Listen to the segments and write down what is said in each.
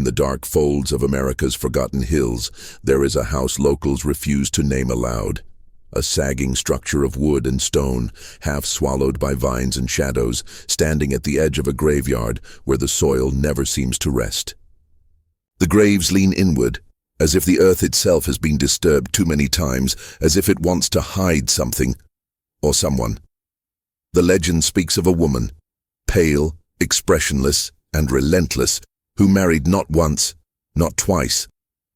the dark folds of America's forgotten hills, there is a house locals refuse to name aloud. A sagging structure of wood and stone, half swallowed by vines and shadows, standing at the edge of a graveyard where the soil never seems to rest. The graves lean inward, as if the earth itself has been disturbed too many times, as if it wants to hide something or someone. The legend speaks of a woman, pale, expressionless, and relentless, who married not once, not twice,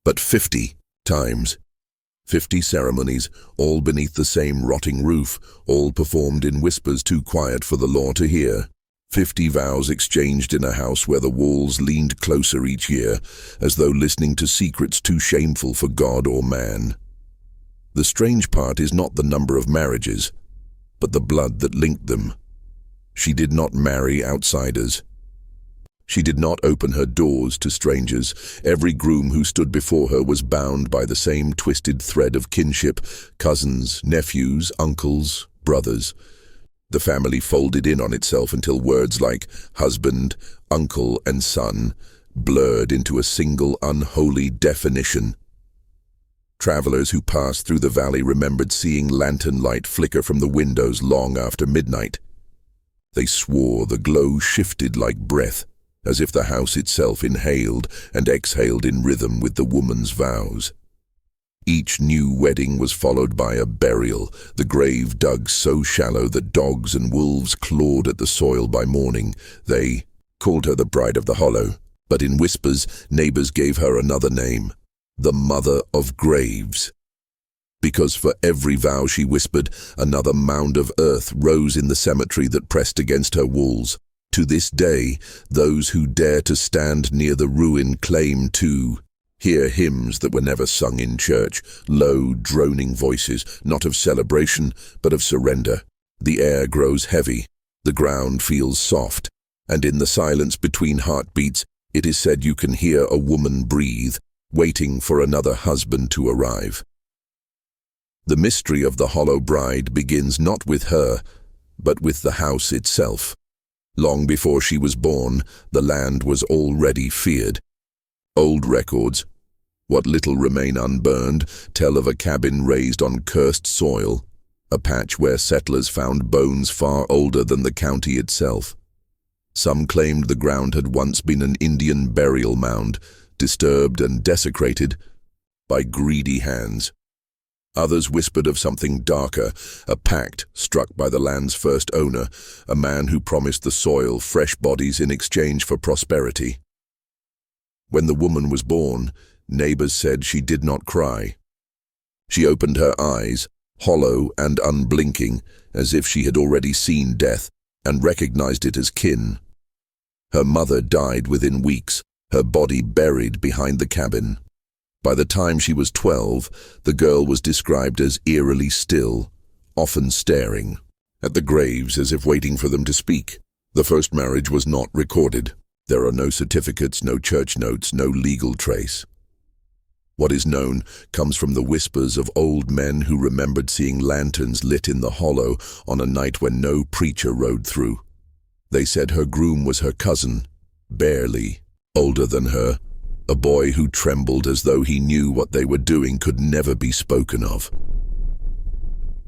but 50 times. 50 ceremonies, all beneath the same rotting roof, all performed in whispers too quiet for the law to hear. 50 vows exchanged in a house where the walls leaned closer each year, as though listening to secrets too shameful for God or man. The strange part is not the number of marriages, but the blood that linked them. She did not marry outsiders. She did not open her doors to strangers. Every groom who stood before her was bound by the same twisted thread of kinship, cousins, nephews, uncles, brothers. The family folded in on itself until words like husband, uncle, and son blurred into a single unholy definition. Travelers who passed through the valley remembered seeing lantern light flicker from the windows long after midnight. They swore the glow shifted like breath, as if the house itself inhaled and exhaled in rhythm with the woman's vows. Each new wedding was followed by a burial, the grave dug so shallow that dogs and wolves clawed at the soil by morning. They called her the Bride of the Hollow, but in whispers, neighbors gave her another name, the Mother of Graves. Because for every vow she whispered, another mound of earth rose in the cemetery that pressed against her walls. To this day, those who dare to stand near the ruin claim to hear hymns that were never sung in church, low, droning voices, not of celebration, but of surrender. The air grows heavy, the ground feels soft, and in the silence between heartbeats, it is said you can hear a woman breathe, waiting for another husband to arrive. The mystery of the Hollow Bride begins not with her, but with the house itself. Long before she was born, the land was already feared. Old records, what little remain unburned, tell of a cabin raised on cursed soil, a patch where settlers found bones far older than the county itself. Some claimed the ground had once been an Indian burial mound, disturbed and desecrated by greedy hands. Others whispered of something darker, a pact struck by the land's first owner, a man who promised the soil fresh bodies in exchange for prosperity. When the woman was born, neighbors said she did not cry. She opened her eyes, hollow and unblinking, as if she had already seen death and recognized it as kin. Her mother died within weeks, her body buried behind the cabin. By the time she was 12, the girl was described as eerily still, often staring at the graves as if waiting for them to speak. The first marriage was not recorded. There are no certificates, no church notes, no legal trace. What is known comes from the whispers of old men who remembered seeing lanterns lit in the hollow on a night when no preacher rode through. They said her groom was her cousin, barely older than her, a boy who trembled as though he knew what they were doing could never be spoken of.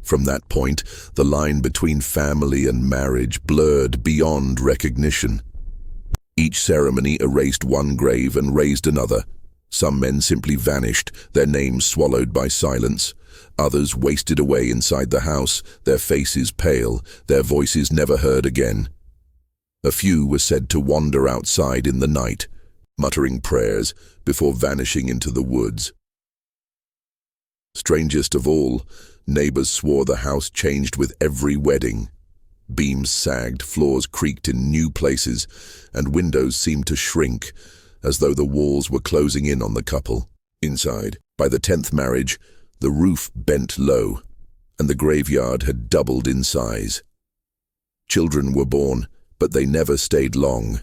From that point, the line between family and marriage blurred beyond recognition. Each ceremony erased one grave and raised another. Some men simply vanished, their names swallowed by silence. Others wasted away inside the house, their faces pale, their voices never heard again. A few were said to wander outside in the night, muttering prayers before vanishing into the woods. Strangest of all, neighbors swore the house changed with every wedding. Beams sagged, floors creaked in new places, and windows seemed to shrink, as though the walls were closing in on the couple. Inside, by the 10th marriage, the roof bent low, and the graveyard had doubled in size. Children were born, but they never stayed long.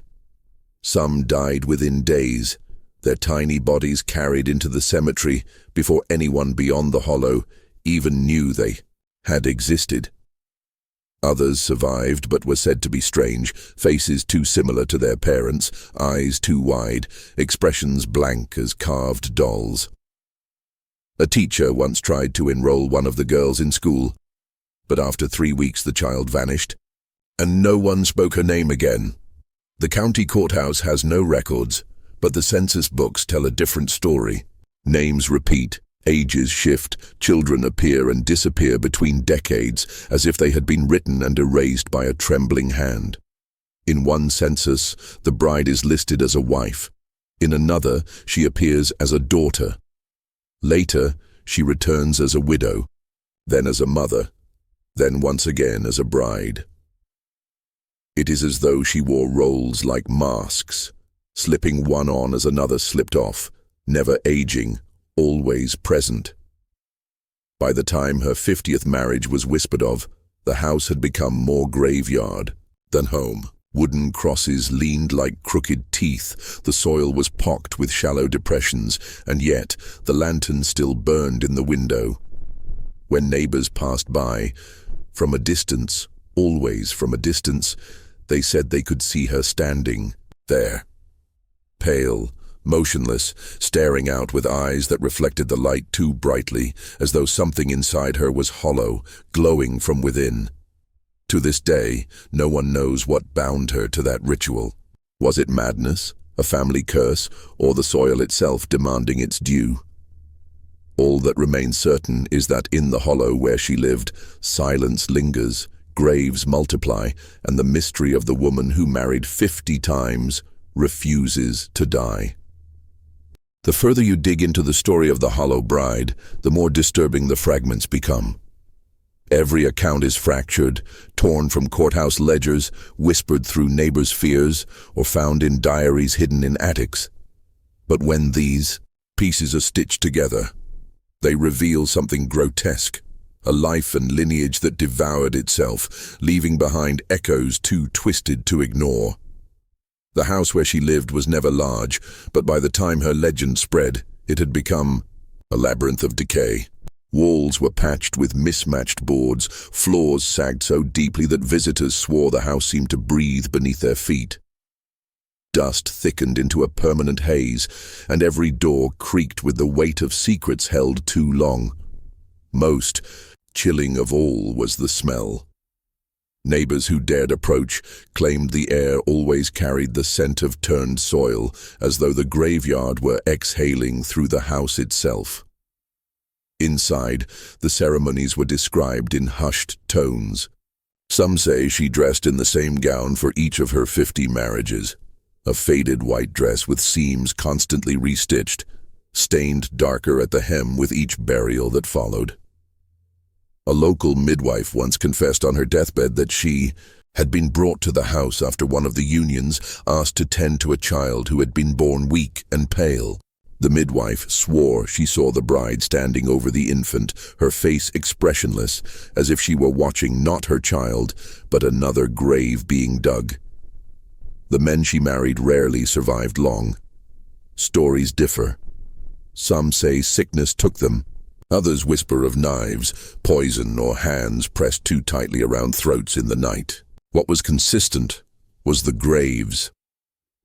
Some died within days, their tiny bodies carried into the cemetery before anyone beyond the hollow even knew they had existed. Others survived but were said to be strange, faces too similar to their parents, eyes too wide, expressions blank as carved dolls. A teacher once tried to enroll one of the girls in school, but after 3 weeks the child vanished, and no one spoke her name again. The county courthouse has no records, but the census books tell a different story. Names repeat, ages shift, children appear and disappear between decades as if they had been written and erased by a trembling hand. In one census, the bride is listed as a wife. In another, she appears as a daughter. Later, she returns as a widow, then as a mother, then once again as a bride. It is as though she wore roles like masks, slipping one on as another slipped off, never aging, always present. By the time her 50th marriage was whispered of, the house had become more graveyard than home. Wooden crosses leaned like crooked teeth, the soil was pocked with shallow depressions, and yet the lantern still burned in the window. When neighbors passed by, from a distance, always from a distance, they said they could see her standing there, pale, motionless, staring out with eyes that reflected the light too brightly, as though something inside her was hollow, glowing from within. To this day, no one knows what bound her to that ritual. Was it madness, a family curse, or the soil itself demanding its due? All that remains certain is that in the hollow where she lived, silence lingers, graves multiply, and the mystery of the woman who married 50 times refuses to die. The further you dig into the story of the Hollow Bride, the more disturbing the fragments become. Every account is fractured, torn from courthouse ledgers, whispered through neighbors' fears, or found in diaries hidden in attics. But when these pieces are stitched together, they reveal something grotesque, a life and lineage that devoured itself, leaving behind echoes too twisted to ignore. The house where she lived was never large, but by the time her legend spread, it had become a labyrinth of decay. Walls were patched with mismatched boards, floors sagged so deeply that visitors swore the house seemed to breathe beneath their feet. Dust thickened into a permanent haze, and every door creaked with the weight of secrets held too long. Most chilling of all was the smell. Neighbors who dared approach claimed the air always carried the scent of turned soil, as though the graveyard were exhaling through the house itself. Inside, the ceremonies were described in hushed tones. Some say she dressed in the same gown for each of her 50 marriages, a faded white dress with seams constantly restitched, stained darker at the hem with each burial that followed. A local midwife once confessed on her deathbed that she had been brought to the house after one of the unions asked to tend to a child who had been born weak and pale. The midwife swore she saw the bride standing over the infant, her face expressionless, as if she were watching not her child, but another grave being dug. The men she married rarely survived long. Stories differ. Some say sickness took them. Others whisper of knives, poison, or hands pressed too tightly around throats in the night. What was consistent was the graves.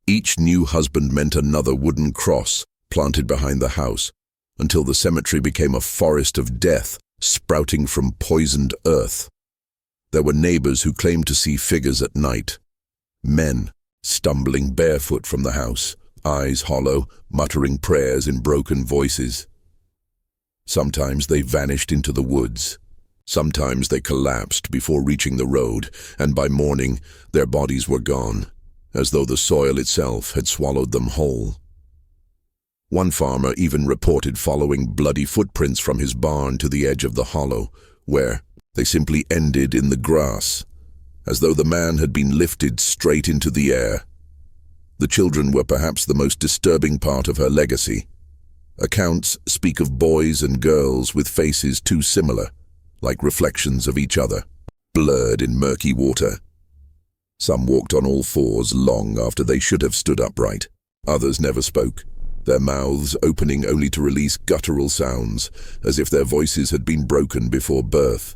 Each new husband meant another wooden cross planted behind the house, until the cemetery became a forest of death, sprouting from poisoned earth. There were neighbors who claimed to see figures at night. Men, stumbling barefoot from the house, eyes hollow, muttering prayers in broken voices. Sometimes they vanished into the woods. Sometimes they collapsed before reaching the road, and by morning their bodies were gone, as though the soil itself had swallowed them whole. One farmer even reported following bloody footprints from his barn to the edge of the hollow, where they simply ended in the grass, as though the man had been lifted straight into the air. The children were perhaps the most disturbing part of her legacy. Accounts speak of boys and girls with faces too similar, like reflections of each other, blurred in murky water. Some walked on all fours long after they should have stood upright. Others never spoke, their mouths opening only to release guttural sounds, as if their voices had been broken before birth.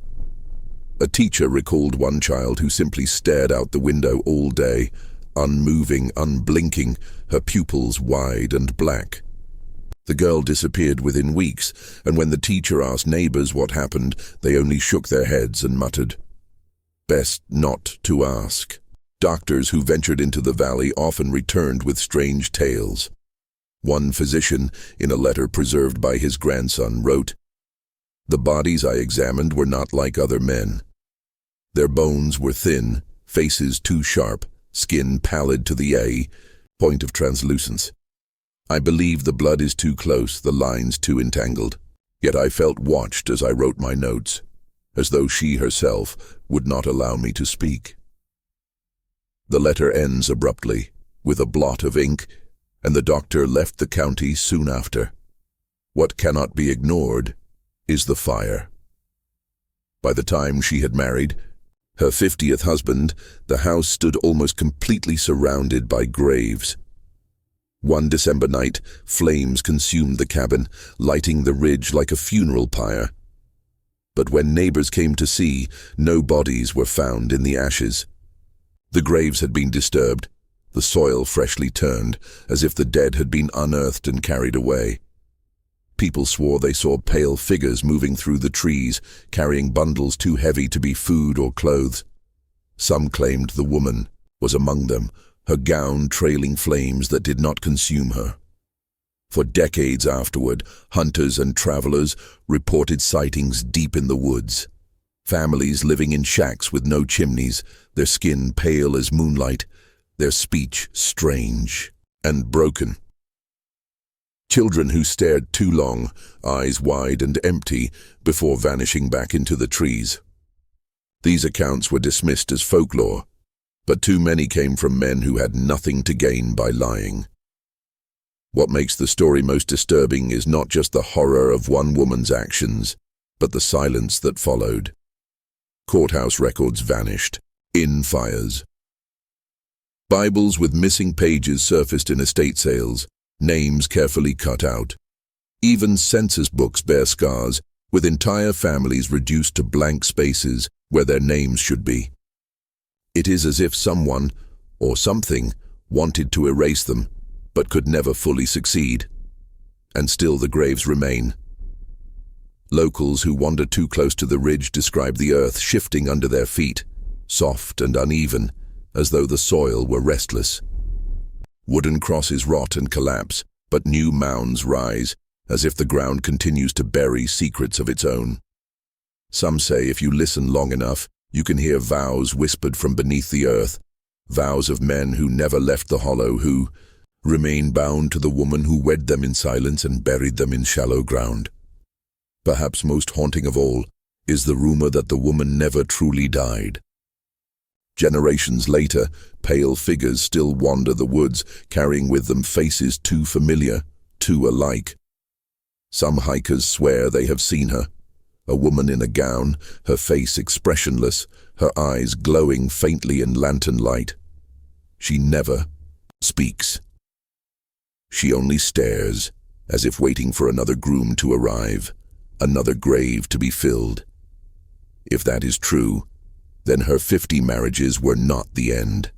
A teacher recalled one child who simply stared out the window all day, unmoving, unblinking, her pupils wide and black. The girl disappeared within weeks, and when the teacher asked neighbors what happened, they only shook their heads and muttered, "Best not to ask." Doctors who ventured into the valley often returned with strange tales. One physician, in a letter preserved by his grandson, wrote, "The bodies I examined were not like other men. Their bones were thin, faces too sharp, skin pallid to the point of translucence. I believe the blood is too close, the lines too entangled. Yet I felt watched as I wrote my notes, as though she herself would not allow me to speak." The letter ends abruptly, with a blot of ink, and the doctor left the county soon after. What cannot be ignored is the fire. By the time she had married her 50th husband, the house stood almost completely surrounded by graves. One December night, flames consumed the cabin, lighting the ridge like a funeral pyre. But when neighbors came to see, no bodies were found in the ashes. The graves had been disturbed, the soil freshly turned, as if the dead had been unearthed and carried away. People swore they saw pale figures moving through the trees, carrying bundles too heavy to be food or clothes. Some claimed the woman was among them, her gown trailing flames that did not consume her. For decades afterward, hunters and travelers reported sightings deep in the woods. Families living in shacks with no chimneys, their skin pale as moonlight, their speech strange and broken. Children who stared too long, eyes wide and empty, before vanishing back into the trees. These accounts were dismissed as folklore, but too many came from men who had nothing to gain by lying. What makes the story most disturbing is not just the horror of one woman's actions, but the silence that followed. Courthouse records vanished, in fires. Bibles with missing pages surfaced in estate sales, names carefully cut out. Even census books bear scars, with entire families reduced to blank spaces where their names should be. It is as if someone, or something, wanted to erase them, but could never fully succeed. And still the graves remain. Locals who wander too close to the ridge describe the earth shifting under their feet, soft and uneven, as though the soil were restless. Wooden crosses rot and collapse, but new mounds rise, as if the ground continues to bury secrets of its own. Some say if you listen long enough, you can hear vows whispered from beneath the earth, vows of men who never left the hollow, who remain bound to the woman who wed them in silence and buried them in shallow ground. Perhaps most haunting of all is the rumor that the woman never truly died. Generations later, pale figures still wander the woods, carrying with them faces too familiar, too alike. Some hikers swear they have seen her, a woman in a gown, her face expressionless, her eyes glowing faintly in lantern light. She never speaks. She only stares, as if waiting for another groom to arrive, another grave to be filled. If that is true, then her 50 marriages were not the end.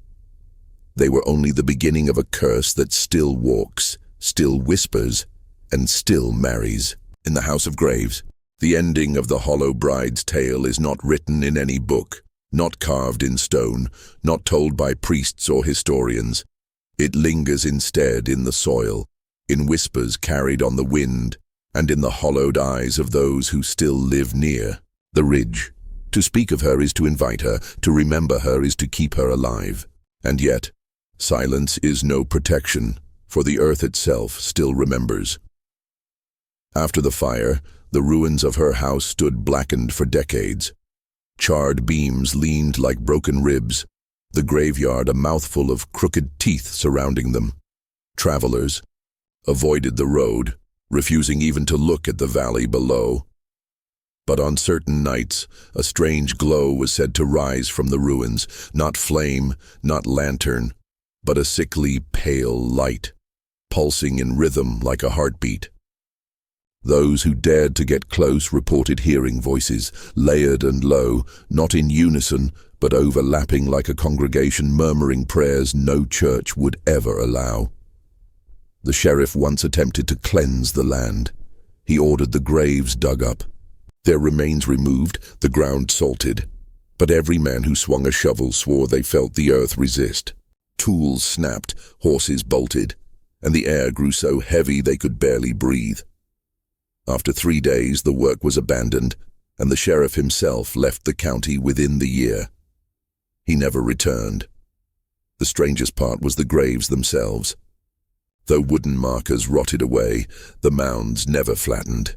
They were only the beginning of a curse that still walks, still whispers, and still marries. In the House of Graves, the ending of the Hollow Bride's tale is not written in any book, not carved in stone, not told by priests or historians. It lingers instead in the soil, in whispers carried on the wind, and in the hollowed eyes of those who still live near the ridge. To speak of her is to invite her, to remember her is to keep her alive. And yet, silence is no protection, for the earth itself still remembers. After the fire, the ruins of her house stood blackened for decades. Charred beams leaned like broken ribs, the graveyard a mouthful of crooked teeth surrounding them. Travelers avoided the road, refusing even to look at the valley below. But on certain nights, a strange glow was said to rise from the ruins, not flame, not lantern, but a sickly, pale light, pulsing in rhythm like a heartbeat. Those who dared to get close reported hearing voices, layered and low, not in unison, but overlapping like a congregation murmuring prayers no church would ever allow. The sheriff once attempted to cleanse the land. He ordered the graves dug up, their remains removed, the ground salted. But every man who swung a shovel swore they felt the earth resist. Tools snapped, horses bolted, and the air grew so heavy they could barely breathe. After 3 days, the work was abandoned, and the sheriff himself left the county within the year. He never returned. The strangest part was the graves themselves. Though wooden markers rotted away, the mounds never flattened.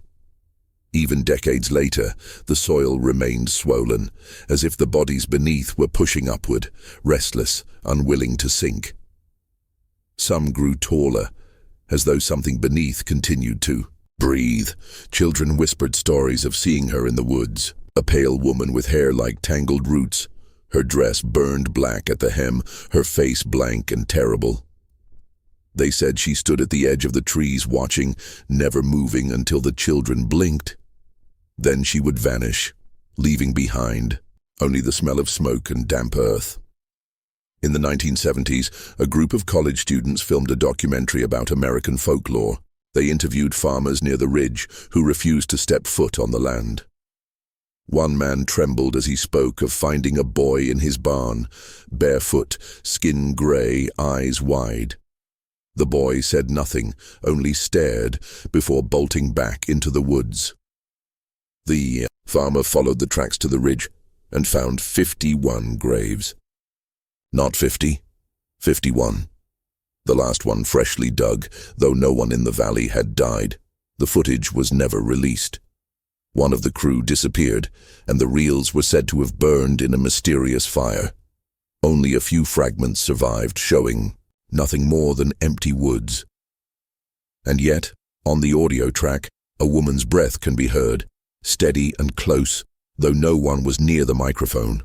Even decades later, the soil remained swollen, as if the bodies beneath were pushing upward, restless, unwilling to sink. Some grew taller, as though something beneath continued to breathe. Children whispered stories of seeing her in the woods, a pale woman with hair like tangled roots, her dress burned black at the hem, her face blank and terrible. They said she stood at the edge of the trees watching, never moving until the children blinked. Then she would vanish, leaving behind only the smell of smoke and damp earth. In the 1970s, a group of college students filmed a documentary about American folklore. They interviewed farmers near the ridge who refused to step foot on the land. One man trembled as he spoke of finding a boy in his barn, barefoot, skin gray, eyes wide. The boy said nothing, only stared, before bolting back into the woods. The farmer followed the tracks to the ridge and found 51 graves. Not 50, 51. The last one freshly dug, though no one in the valley had died. The footage was never released. One of the crew disappeared, and the reels were said to have burned in a mysterious fire. Only a few fragments survived, showing nothing more than empty woods. And yet, on the audio track, a woman's breath can be heard, steady and close, though no one was near the microphone.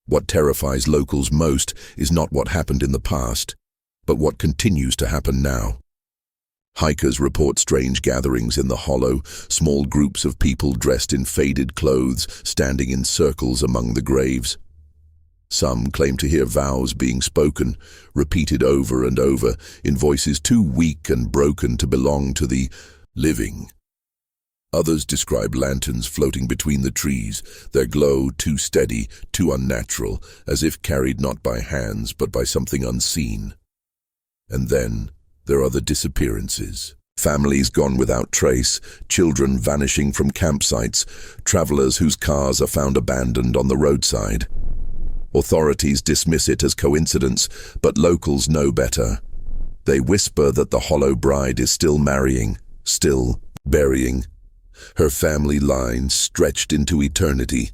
What terrifies locals most is not what happened in the past, but what continues to happen now. Hikers report strange gatherings in the hollow, small groups of people dressed in faded clothes standing in circles among the graves. Some claim to hear vows being spoken, repeated over and over, in voices too weak and broken to belong to the living. Others describe lanterns floating between the trees, their glow too steady, too unnatural, as if carried not by hands but by something unseen. And then there are the disappearances. Families gone without trace, children vanishing from campsites, travelers whose cars are found abandoned on the roadside. Authorities dismiss it as coincidence, but locals know better. They whisper that the hollow bride is still marrying, still burying. Her family line stretched into eternity,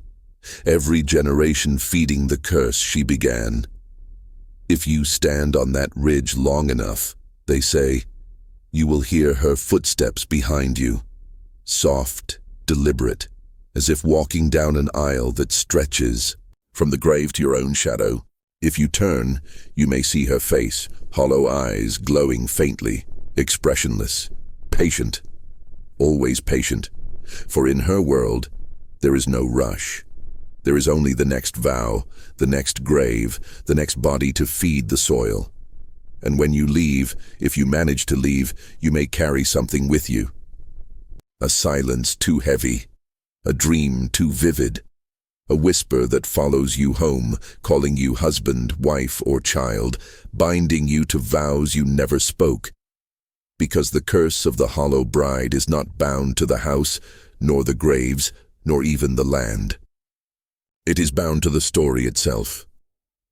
every generation feeding the curse she began. If you stand on that ridge long enough, they say, you will hear her footsteps behind you, soft, deliberate, as if walking down an aisle that stretches from the grave to your own shadow. If you turn, you may see her face, hollow eyes glowing faintly, expressionless, patient, always patient, for in her world there is no rush. There is only the next vow, the next grave, the next body to feed the soil. And when you leave, if you manage to leave, you may carry something with you. A silence too heavy, a dream too vivid, a whisper that follows you home, calling you husband, wife, or child, binding you to vows you never spoke. Because the curse of the hollow bride is not bound to the house, nor the graves, nor even the land. It is bound to the story itself.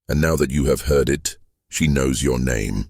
And now that you have heard it, she knows your name.